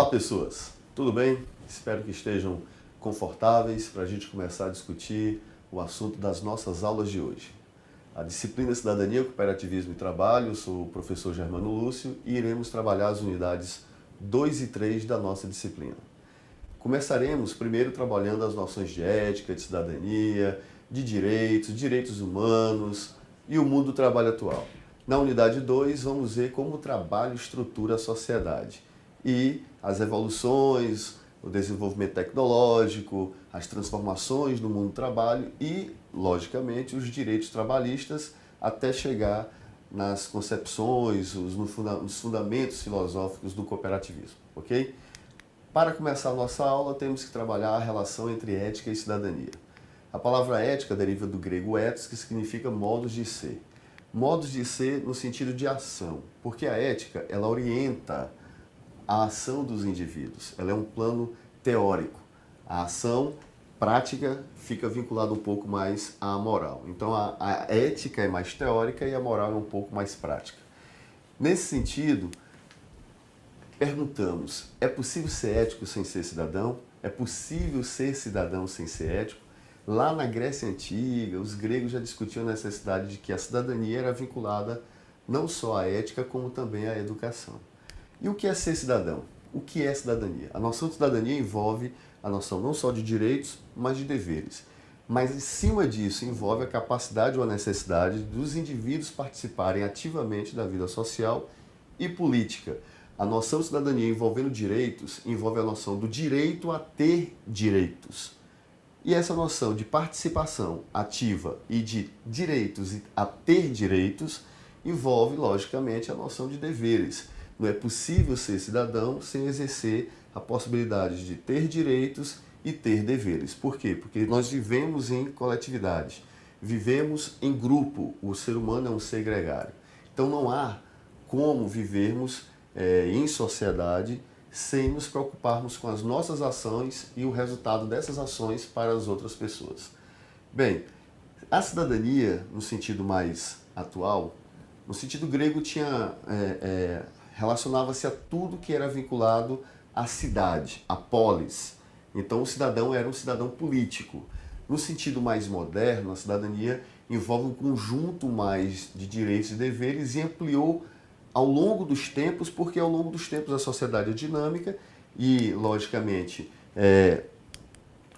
Olá pessoas, tudo bem? Espero que estejam confortáveis para a gente começar a discutir o assunto das nossas aulas de hoje. A disciplina Cidadania, Cooperativismo e Trabalho, eu sou o professor Germano Lúcio e iremos trabalhar as unidades 2 e 3 da nossa disciplina. Começaremos primeiro trabalhando as noções de ética, de cidadania, de direitos humanos e o mundo do trabalho atual. Na unidade 2, vamos ver como o trabalho estrutura a sociedade e as evoluções, o desenvolvimento tecnológico, as transformações no mundo do trabalho e, logicamente, os direitos trabalhistas até chegar nas concepções, nos fundamentos filosóficos do cooperativismo, ok? Para começar a nossa aula, temos que trabalhar a relação entre ética e cidadania. A palavra ética deriva do grego ethos, que significa modos de ser. Modos de ser no sentido de ação, porque a ética, ela orienta a ação dos indivíduos. Ela é um plano teórico. A ação prática fica vinculada um pouco mais à moral. Então, a ética é mais teórica e a moral é um pouco mais prática. Nesse sentido, perguntamos, é possível ser ético sem ser cidadão? É possível ser cidadão sem ser ético? Lá na Grécia Antiga, os gregos já discutiam a necessidade de que a cidadania era vinculada não só à ética, como também à educação. E o que é ser cidadão? O que é cidadania? A noção de cidadania envolve a noção não só de direitos, mas de deveres. Mas, em cima disso, envolve a capacidade ou a necessidade dos indivíduos participarem ativamente da vida social e política. A noção de cidadania envolvendo direitos envolve a noção do direito a ter direitos. E essa noção de participação ativa e de direitos a ter direitos envolve, logicamente, a noção de deveres. Não é possível ser cidadão sem exercer a possibilidade de ter direitos e ter deveres. Por quê? Porque nós vivemos em coletividade, vivemos em grupo, o ser humano é um ser gregário. Então não há como vivermos em sociedade sem nos preocuparmos com as nossas ações e o resultado dessas ações para as outras pessoas. Bem, a cidadania, no sentido mais atual, no sentido grego relacionava-se a tudo que era vinculado à cidade, à polis. Então o cidadão era um cidadão político. No sentido mais moderno, a cidadania envolve um conjunto mais de direitos e deveres e ampliou ao longo dos tempos, porque ao longo dos tempos a sociedade é dinâmica e, logicamente,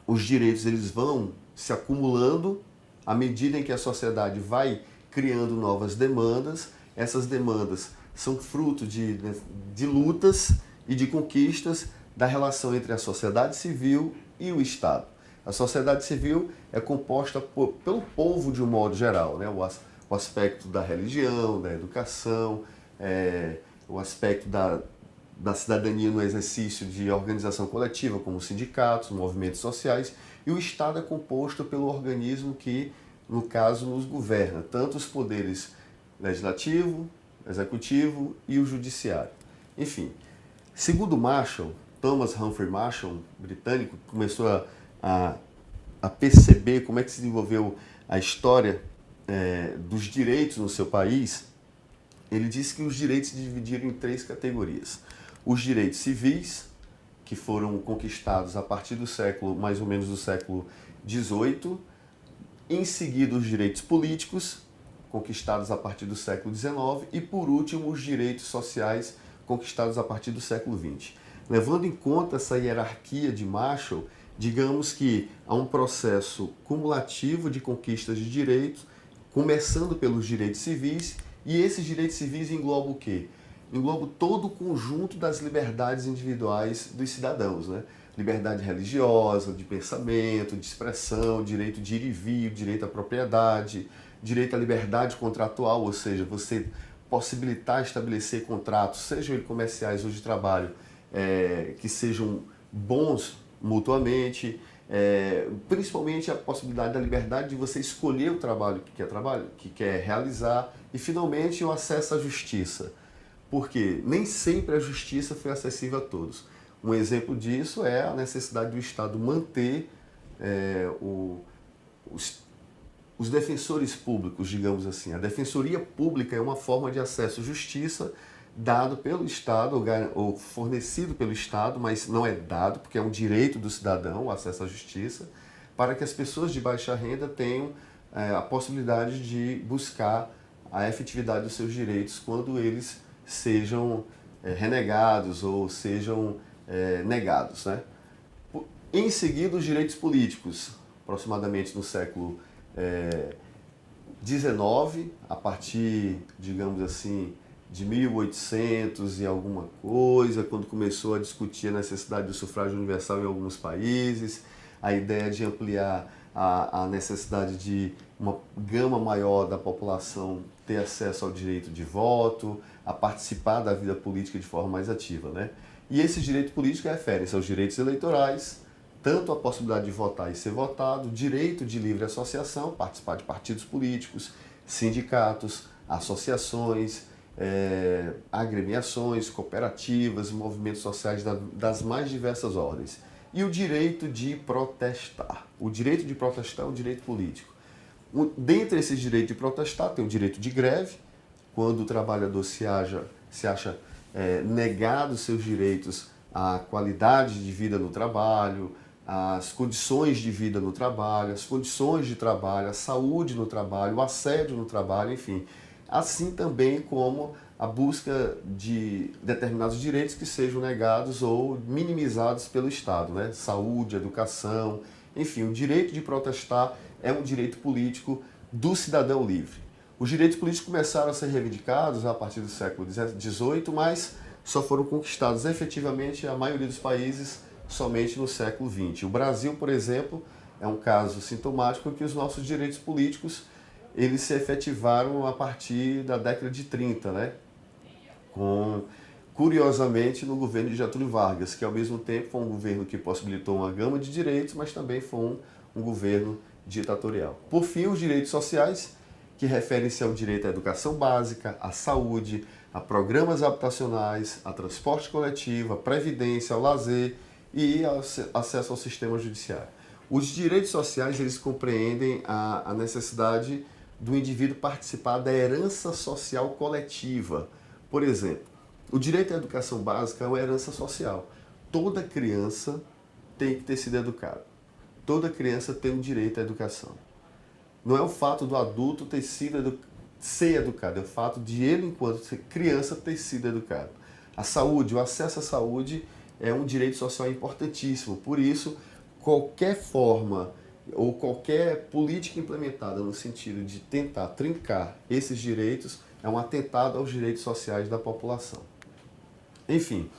os direitos eles vão se acumulando à medida em que a sociedade vai criando novas demandas. Essas demandas são fruto de lutas e de conquistas da relação entre a sociedade civil e o Estado. A sociedade civil é composta pelo povo de um modo geral, né? O aspecto da religião, da educação, o aspecto da cidadania no exercício de organização coletiva, como sindicatos, movimentos sociais, e o Estado é composto pelo organismo que, no caso, nos governa, tanto os poderes legislativo, executivo e o judiciário. Enfim, segundo Marshall, Thomas Humphrey Marshall, britânico, começou a perceber como é que se desenvolveu a história dos direitos no seu país. Ele disse que os direitos se dividiram em 3 categorias. Os direitos civis, que foram conquistados a partir do século, mais ou menos do século XVIII. Em seguida, os direitos políticos, conquistados a partir do século XIX. E, por último, os direitos sociais, conquistados a partir do século XX. Levando em conta essa hierarquia de Marshall, digamos que há um processo cumulativo de conquistas de direitos, começando pelos direitos civis. E esses direitos civis englobam o quê? Englobam todo o conjunto das liberdades individuais dos cidadãos, né? Liberdade religiosa, de pensamento, de expressão, direito de ir e vir, direito à propriedade, direito à liberdade contratual, ou seja, você possibilitar estabelecer contratos, sejam eles comerciais ou de trabalho, que sejam bons mutuamente, principalmente a possibilidade da liberdade de você escolher o trabalho, que quer realizar, e finalmente o acesso à justiça, porque nem sempre a justiça foi acessível a todos. Um exemplo disso é a necessidade do Estado manter os defensores públicos, digamos assim. A defensoria pública é uma forma de acesso à justiça dado pelo Estado ou fornecido pelo Estado, mas não é dado, porque é um direito do cidadão o acesso à justiça, para que as pessoas de baixa renda tenham a possibilidade de buscar a efetividade dos seus direitos quando eles sejam renegados ou sejam negados, né? Em seguida, os direitos políticos, aproximadamente no século XIX, a partir, digamos assim, de 1800 e alguma coisa, quando começou a discutir a necessidade do sufrágio universal em alguns países, a ideia de ampliar a necessidade de uma gama maior da população ter acesso ao direito de voto, a participar da vida política de forma mais ativa, né? E esse direito político refere-se aos direitos eleitorais, tanto a possibilidade de votar e ser votado, direito de livre associação, participar de partidos políticos, sindicatos, associações, agremiações, cooperativas, movimentos sociais das mais diversas ordens. E o direito de protestar. O direito de protestar é um direito político. Dentre esses direitos de protestar, tem o direito de greve, quando o trabalhador se acha negado seus direitos à qualidade de vida no trabalho, às condições de vida no trabalho, as condições de trabalho, a saúde no trabalho, o assédio no trabalho, enfim. Assim também como a busca de determinados direitos que sejam negados ou minimizados pelo Estado, né? Saúde, educação, enfim, o direito de protestar é um direito político do cidadão livre. Os direitos políticos começaram a ser reivindicados a partir do século XVIII, mas só foram conquistados efetivamente a maioria dos países somente no século XX. O Brasil, por exemplo, é um caso sintomático que os nossos direitos políticos eles se efetivaram a partir da década de 30, né? Curiosamente, no governo de Getúlio Vargas, que ao mesmo tempo foi um governo que possibilitou uma gama de direitos, mas também foi um governo ditatorial. Por fim, os direitos sociais, que referem-se ao direito à educação básica, à saúde, a programas habitacionais, a transporte coletivo, a previdência, ao lazer e ao acesso ao sistema judiciário. Os direitos sociais, eles compreendem a necessidade do indivíduo participar da herança social coletiva. Por exemplo, o direito à educação básica é uma herança social. Toda criança tem que ter sido educada. Toda criança tem um direito à educação. Não é o fato do adulto ser educado, é o fato de ele, enquanto criança, ter sido educado. A saúde, o acesso à saúde é um direito social importantíssimo. Por isso, qualquer forma ou qualquer política implementada no sentido de tentar trincar esses direitos é um atentado aos direitos sociais da população. Enfim,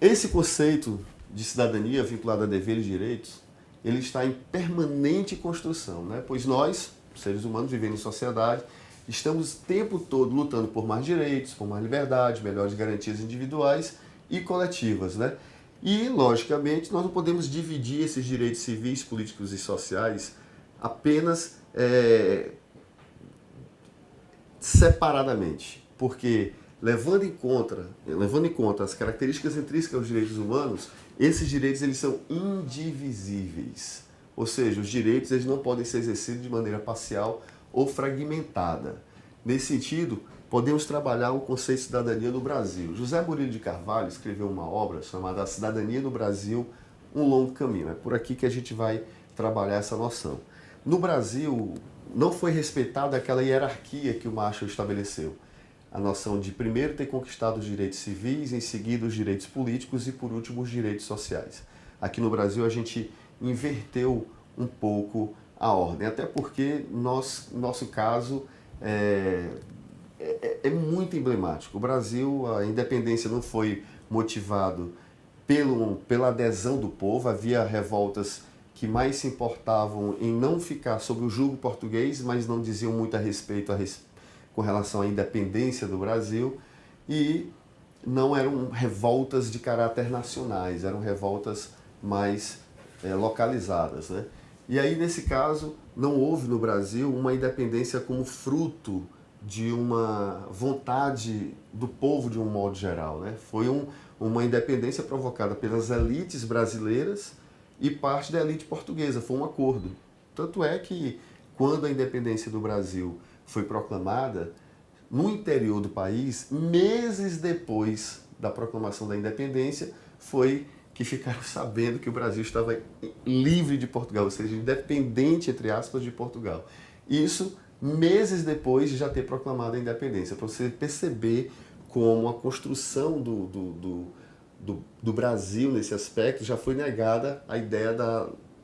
esse conceito de cidadania vinculado a deveres e direitos, ele está em permanente construção, né? Pois nós, seres humanos vivendo em sociedade, estamos o tempo todo lutando por mais direitos, por mais liberdade, melhores garantias individuais e coletivas, né? E, logicamente, nós não podemos dividir esses direitos civis, políticos e sociais apenas separadamente, porque levando em conta as características intrínsecas dos direitos humanos, esses direitos eles são indivisíveis. Ou seja, os direitos eles não podem ser exercidos de maneira parcial ou fragmentada. Nesse sentido, podemos trabalhar o conceito de cidadania no Brasil. José Murilo de Carvalho escreveu uma obra chamada Cidadania no Brasil, um longo caminho. É por aqui que a gente vai trabalhar essa noção. No Brasil, não foi respeitada aquela hierarquia que o Marshall estabeleceu. A noção de primeiro ter conquistado os direitos civis, em seguida os direitos políticos e, por último, os direitos sociais. Aqui no Brasil, a gente inverteu um pouco a ordem, até porque nosso caso é muito emblemático. O Brasil, a independência não foi motivado pela adesão do povo, havia revoltas que mais se importavam em não ficar sob o jugo português, mas não diziam muito a respeito com relação à independência do Brasil, e não eram revoltas de caráter nacionais, eram revoltas mais localizadas, né? E aí, nesse caso, não houve no Brasil uma independência como fruto de uma vontade do povo de um modo geral, né? Foi uma independência provocada pelas elites brasileiras e parte da elite portuguesa, foi um acordo. Tanto é que, quando a independência do Brasil foi proclamada, no interior do país, meses depois da proclamação da independência, foi que ficaram sabendo que o Brasil estava livre de Portugal, ou seja, independente, entre aspas, de Portugal. Isso meses depois de já ter proclamado a independência, para você perceber como a construção do Brasil nesse aspecto já foi negada a ideia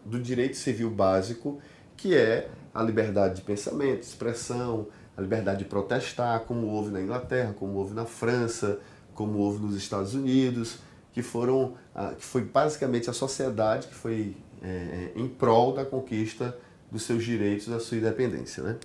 do direito civil básico, que é a liberdade de pensamento, de expressão, a liberdade de protestar, como houve na Inglaterra, como houve na França, como houve nos Estados Unidos, que foi basicamente a sociedade que foi em prol da conquista dos seus direitos, da sua independência, né?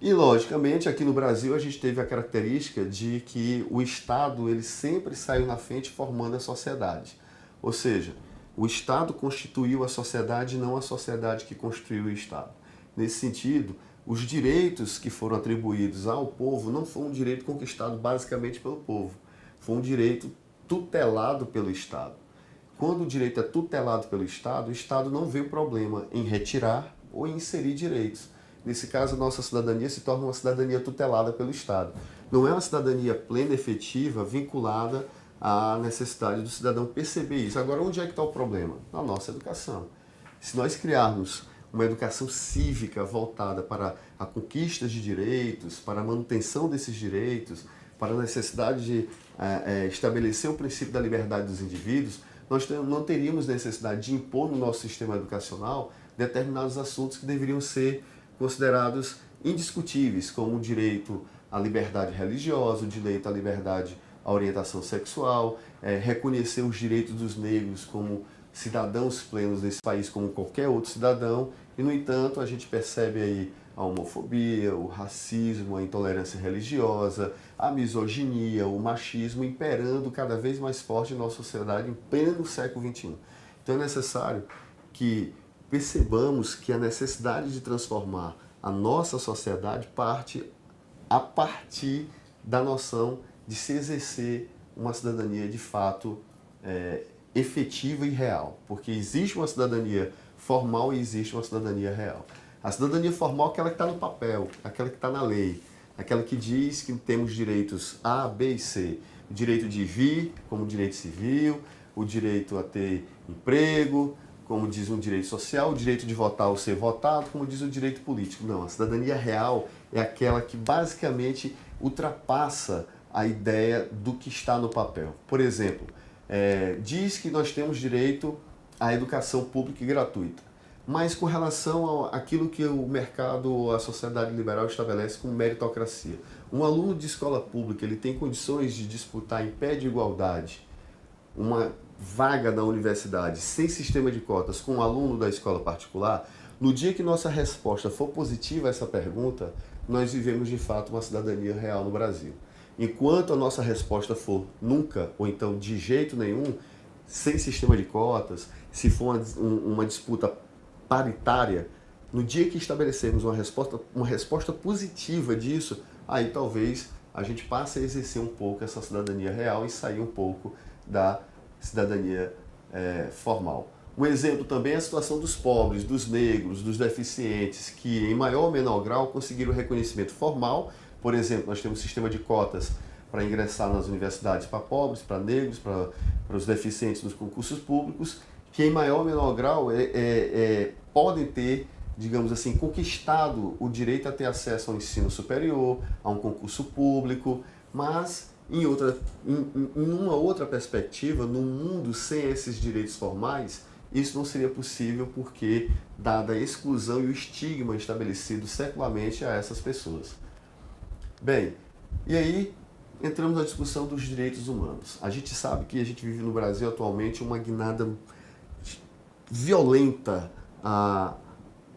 E, logicamente, aqui no Brasil a gente teve a característica de que o Estado ele sempre saiu na frente formando a sociedade. Ou seja, o Estado constituiu a sociedade, não a sociedade que construiu o Estado. Nesse sentido, os direitos que foram atribuídos ao povo não foi um direito conquistado basicamente pelo povo, foi um direito tutelado pelo Estado. Quando o direito é tutelado pelo Estado, o Estado não vê o problema em retirar ou em inserir direitos. Nesse caso, a nossa cidadania se torna uma cidadania tutelada pelo Estado. Não é uma cidadania plena, efetiva, vinculada à necessidade do cidadão perceber isso. Agora, onde é que está o problema? Na nossa educação. Se nós criarmos uma educação cívica voltada para a conquista de direitos, para a manutenção desses direitos, para a necessidade de estabelecer o princípio da liberdade dos indivíduos, nós não teríamos necessidade de impor no nosso sistema educacional determinados assuntos que deveriam ser considerados indiscutíveis, como o direito à liberdade religiosa, o direito à liberdade à orientação sexual, reconhecer os direitos dos negros como cidadãos plenos desse país, como qualquer outro cidadão, e, no entanto, a gente percebe aí a homofobia, o racismo, a intolerância religiosa, a misoginia, o machismo imperando cada vez mais forte em nossa sociedade em pleno século XXI. Então é necessário que percebamos que a necessidade de transformar a nossa sociedade parte a partir da noção de se exercer uma cidadania de fato efetiva e real, porque existe uma cidadania formal e existe uma cidadania real. A cidadania formal é aquela que está no papel, aquela que está na lei, aquela que diz que temos direitos A, B e C. O direito de vir, como direito civil, o direito a ter emprego, como diz um direito social, o direito de votar ou ser votado, como diz o direito político. Não, a cidadania real é aquela que basicamente ultrapassa a ideia do que está no papel. Por exemplo, diz que nós temos direito à educação pública e gratuita, mas com relação àquilo que o mercado ou a sociedade liberal estabelece como meritocracia. Um aluno de escola pública ele tem condições de disputar em pé de igualdade uma vaga na universidade sem sistema de cotas com um aluno da escola particular? No dia que nossa resposta for positiva a essa pergunta, nós vivemos de fato uma cidadania real no Brasil. Enquanto a nossa resposta for nunca, ou então de jeito nenhum, sem sistema de cotas, se for uma disputa paritária, no dia que estabelecermos uma resposta positiva disso, aí talvez a gente passe a exercer um pouco essa cidadania real e sair um pouco da cidadania formal. Um exemplo também é a situação dos pobres, dos negros, dos deficientes, que em maior ou menor grau conseguiram reconhecimento formal. Por exemplo, nós temos um sistema de cotas para ingressar nas universidades para pobres, para negros, para os deficientes nos concursos públicos, que em maior ou menor grau podem ter, digamos assim, conquistado o direito a ter acesso ao ensino superior, a um concurso público, mas em uma outra perspectiva, num mundo sem esses direitos formais, isso não seria possível porque, dada a exclusão e o estigma estabelecido secularmente a essas pessoas. Bem, e aí entramos na discussão dos direitos humanos. A gente sabe que a gente vive no Brasil atualmente uma guinada violenta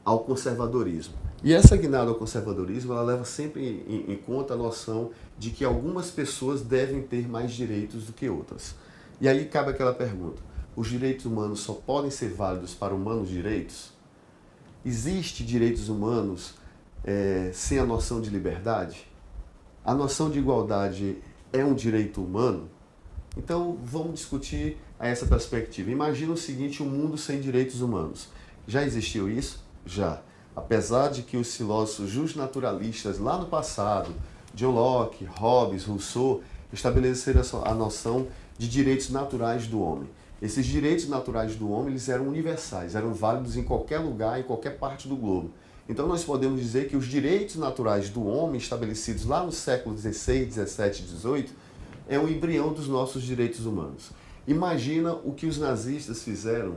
ao conservadorismo. E essa guinada ao conservadorismo, ela leva sempre em conta a noção de que algumas pessoas devem ter mais direitos do que outras. E aí cabe aquela pergunta: os direitos humanos só podem ser válidos para humanos direitos? Existe direitos humanos sem a noção de liberdade? A noção de igualdade é um direito humano? Então vamos discutir essa perspectiva. Imagina o seguinte: um mundo sem direitos humanos. Já existiu isso? Já. Apesar de que os filósofos justnaturalistas lá no passado, John Locke, Hobbes, Rousseau estabeleceram a noção de direitos naturais do homem. Esses direitos naturais do homem eles eram universais, eram válidos em qualquer lugar, em qualquer parte do globo. Então nós podemos dizer que os direitos naturais do homem, estabelecidos lá no século XVI, XVII e XVIII, é o embrião dos nossos direitos humanos. Imagina o que os nazistas fizeram,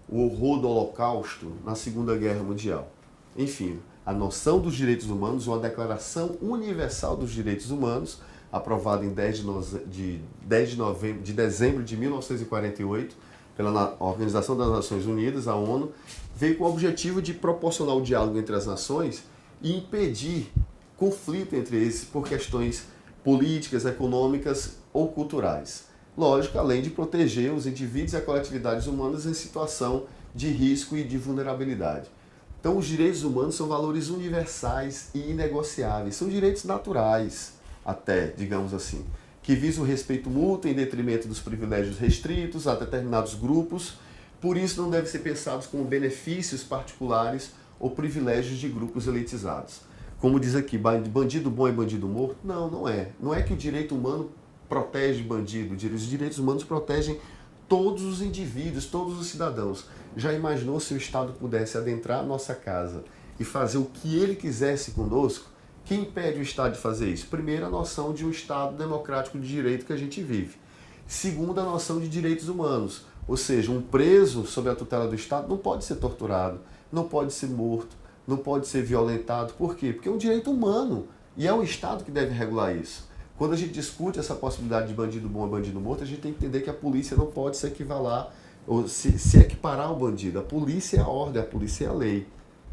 o horror do Holocausto na Segunda Guerra Mundial. Enfim, a noção dos direitos humanos, uma Declaração Universal dos Direitos Humanos, aprovada em 10 de dezembro de 1948 pela Organização das Nações Unidas, a ONU, veio com o objetivo de proporcionar o diálogo entre as nações e impedir conflito entre eles por questões políticas, econômicas ou culturais. Lógico, além de proteger os indivíduos e as coletividades humanas em situação de risco e de vulnerabilidade. Então, os direitos humanos são valores universais e inegociáveis, são direitos naturais, até, digamos assim, que visam o respeito mútuo em detrimento dos privilégios restritos a determinados grupos, por isso não devem ser pensados como benefícios particulares ou privilégios de grupos elitizados. Como diz aqui, bandido bom é bandido morto? Não, não é. Não é que o direito humano protege bandido, os direitos humanos protegem todos os indivíduos, todos os cidadãos. Já imaginou se o Estado pudesse adentrar a nossa casa e fazer o que ele quisesse conosco? Quem impede o Estado de fazer isso? Primeiro, a noção de um Estado democrático de direito que a gente vive. Segundo, a noção de direitos humanos. Ou seja, um preso sob a tutela do Estado não pode ser torturado, não pode ser morto, não pode ser violentado. Por quê? Porque é um direito humano e é o Estado que deve regular isso. Quando a gente discute essa possibilidade de bandido bom e bandido morto, a gente tem que entender que a polícia não pode se equivalar ou se equiparar ao bandido. A polícia é a ordem, a polícia é a lei.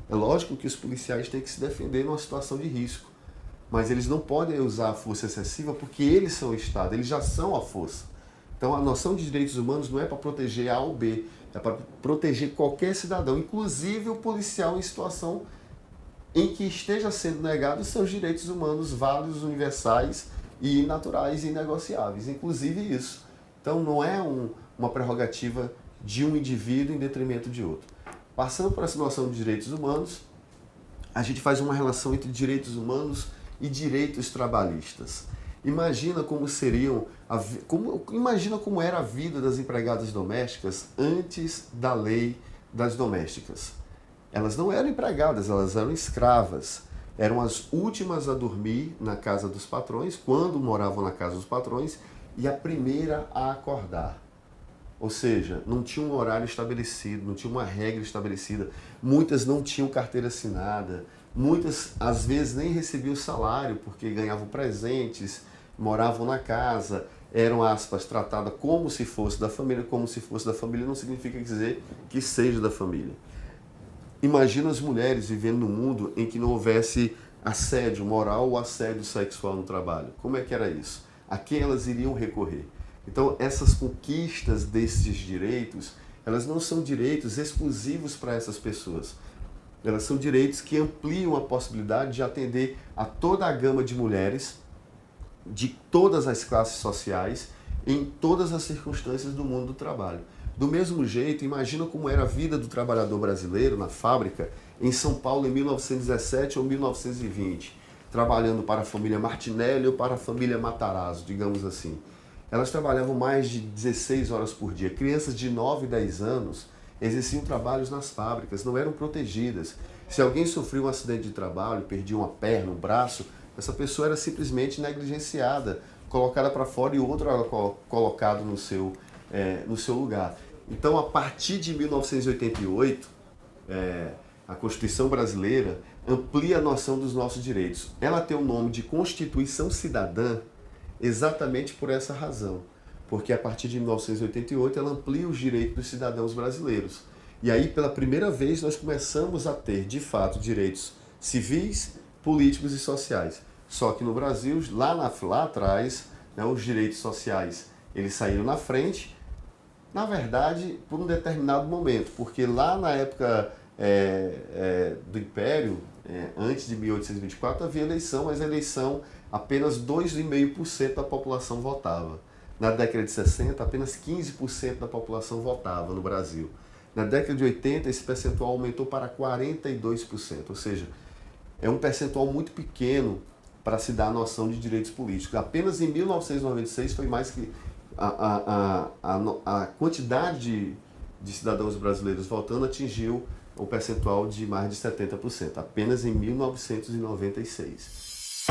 É lógico que os policiais têm que se defender numa situação de risco, mas eles não podem usar a força excessiva porque eles são o Estado, eles já são a força. Então a noção de direitos humanos não é para proteger A ou B, é para proteger qualquer cidadão, inclusive o policial em situação em que esteja sendo negados seus direitos humanos válidos, universais e naturais e inegociáveis, inclusive isso. Então não é uma prerrogativa de um indivíduo em detrimento de outro. Passando por essa noção de direitos humanos, a gente faz uma relação entre direitos humanos e direitos trabalhistas. Imagina como era a vida das empregadas domésticas antes da lei das domésticas. Elas não eram empregadas, elas eram escravas. Eram as últimas a dormir na casa dos patrões, quando moravam na casa dos patrões, e a primeira a acordar. Ou seja, não tinha um horário estabelecido, não tinha uma regra estabelecida. Muitas não tinham carteira assinada, muitas às vezes nem recebiam salário porque ganhavam presentes, moravam na casa, eram, aspas, tratadas como se fosse da família. Como se fosse da família não significa dizer que seja da família. Imagina as mulheres vivendo num mundo em que não houvesse assédio moral ou assédio sexual no trabalho. Como é que era isso? A quem elas iriam recorrer? Então, essas conquistas desses direitos, elas não são direitos exclusivos para essas pessoas. Elas são direitos que ampliam a possibilidade de atender a toda a gama de mulheres, de todas as classes sociais, em todas as circunstâncias do mundo do trabalho. Do mesmo jeito, imagina como era a vida do trabalhador brasileiro na fábrica em São Paulo em 1917 ou 1920, trabalhando para a família Martinelli ou para a família Matarazzo, digamos assim. Elas trabalhavam mais de 16 horas por dia. Crianças de 9 e 10 anos exerciam trabalhos nas fábricas, não eram protegidas. Se alguém sofria um acidente de trabalho, perdia uma perna, um braço, essa pessoa era simplesmente negligenciada, colocada para fora e outro era colocado no seu lugar. Então, a partir de 1988, a Constituição brasileira amplia a noção dos nossos direitos. Ela tem o nome de Constituição Cidadã exatamente por essa razão. Porque a partir de 1988 ela amplia os direitos dos cidadãos brasileiros. E aí, pela primeira vez, nós começamos a ter, de fato, direitos civis, políticos e sociais. Só que no Brasil, lá atrás, né, os direitos sociais eles saíram na frente, na verdade, por um determinado momento, porque lá na época do Império, antes de 1824, havia eleição, mas a eleição apenas 2,5% da população votava. Na década de 60, apenas 15% da população votava no Brasil. Na década de 80, esse percentual aumentou para 42%, ou seja, é um percentual muito pequeno para se dar a noção de direitos políticos. Apenas em 1996 foi mais que a quantidade de cidadãos brasileiros votando atingiu um percentual de mais de 70%, apenas em 1996.